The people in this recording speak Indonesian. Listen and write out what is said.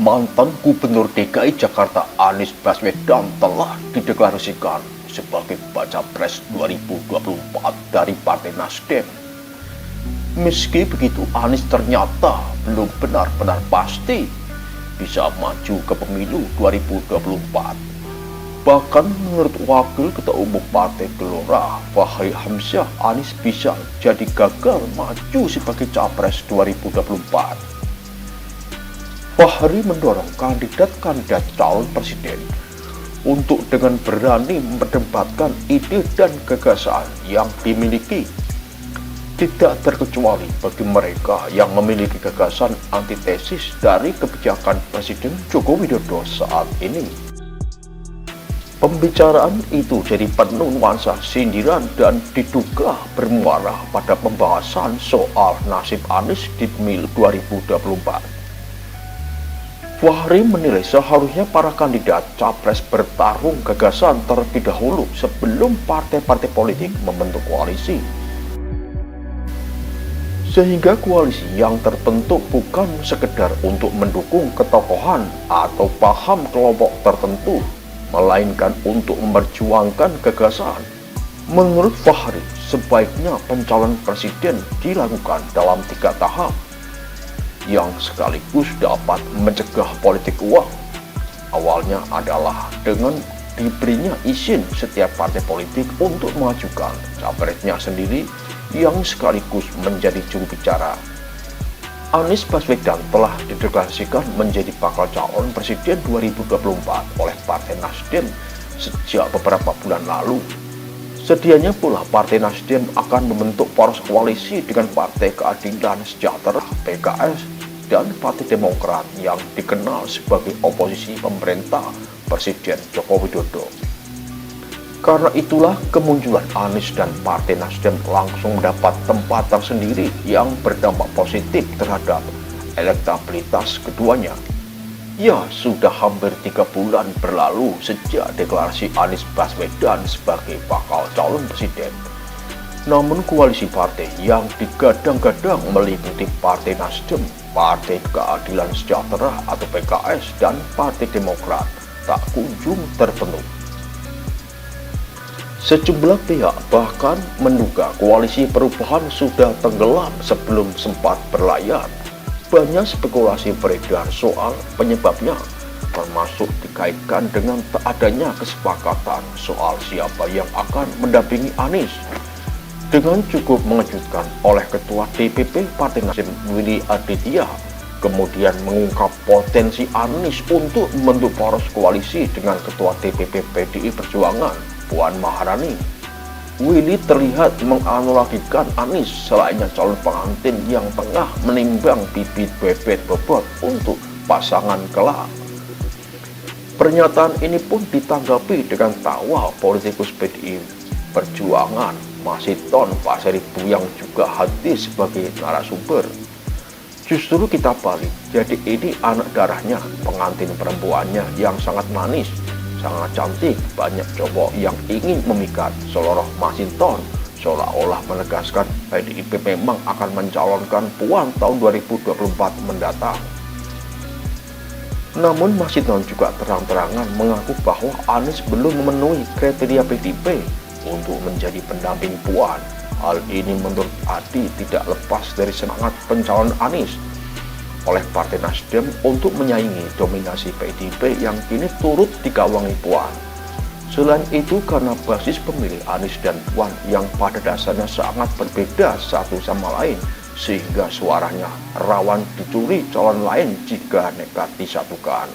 Mantan Gubernur DKI Jakarta Anies Baswedan telah dideklarasikan sebagai Baca Pres 2024 dari Partai Nasdem. Meski begitu, Anies ternyata belum benar-benar pasti bisa maju ke pemilu 2024. Bahkan menurut Wakil Ketua Umum Partai Gelora, Fahri Hamzah, Anies bisa jadi gagal maju sebagai Capres 2024. Fahri mendorong kandidat-kandidat calon presiden untuk dengan berani memperdebatkan ide dan gagasan yang dimiliki, tidak terkecuali bagi mereka yang memiliki gagasan antitesis dari kebijakan Presiden Joko Widodo saat ini. Pembicaraan itu jadi penuh nuansa sindiran dan diduga bermuara pada pembahasan soal nasib Anies di pemilu 2024. Fahri menilai seharusnya para kandidat capres bertarung gagasan terlebih dahulu sebelum partai-partai politik membentuk koalisi. Sehingga koalisi yang terbentuk bukan sekedar untuk mendukung ketokohan atau paham kelompok tertentu, melainkan untuk memperjuangkan gagasan. Menurut Fahri, sebaiknya pencalonan presiden dilakukan dalam 3 tahap, yang sekaligus dapat mencegah politik uang. Awalnya adalah dengan diberinya izin setiap partai politik untuk mengajukan capresnya sendiri yang sekaligus menjadi juru bicara. Anies Baswedan telah dideklarasikan menjadi bakal calon presiden 2024 oleh Partai Nasdem sejak beberapa bulan lalu. Sedianya pula Partai Nasdem akan membentuk poros koalisi dengan Partai Keadilan Sejahtera (PKS) dan Partai Demokrat yang dikenal sebagai oposisi pemerintah Presiden Joko Widodo. Karena itulah kemunculan Anies dan Partai Nasdem langsung mendapat tempat tersendiri yang berdampak positif terhadap elektabilitas keduanya. Ya, sudah hampir 3 bulan berlalu sejak deklarasi Anies Baswedan sebagai bakal calon presiden. Namun koalisi partai yang digadang-gadang meliputi Partai Nasdem, Partai Keadilan Sejahtera atau PKS, dan Partai Demokrat tak kunjung terpenuhi. Sejumlah pihak bahkan menduga koalisi perubahan sudah tenggelam sebelum sempat berlayar. Banyak spekulasi beredar soal penyebabnya, termasuk dikaitkan dengan tak adanya kesepakatan soal siapa yang akan mendampingi Anies. Dengan cukup mengejutkan oleh Ketua DPP Partai Nasdem Willy Aditya, kemudian mengungkap potensi Anies untuk membentuk poros koalisi dengan Ketua DPP PDI Perjuangan Puan Maharani. Willy terlihat menganalogikan Anies selainnya calon pengantin yang tengah menimbang bibit bebet bobot untuk pasangan kelak. Pernyataan ini pun ditanggapi dengan tawa politikus PDI Perjuangan Masinton Pasaribu yang juga hadir sebagai narasumber. Justru kita balik, jadi ini anak darahnya, pengantin perempuannya yang sangat manis, sangat cantik, banyak cowok yang ingin memikat. Seloroh Masinton seolah-olah menegaskan PDIP memang akan mencalonkan Puan tahun 2024 mendatang. Namun Masinton juga terang-terangan mengaku bahwa Anies belum memenuhi kriteria PDIP untuk menjadi pendamping Puan. Hal ini menurut Adi tidak lepas dari semangat pencalonan Anies oleh Partai Nasdem untuk menyaingi dominasi PDIP yang kini turut digawangi Puan. Selain itu, karena basis pemilih Anies dan Puan yang pada dasarnya sangat berbeda satu sama lain, sehingga suaranya rawan dicuri calon lain jika nekat disatukan.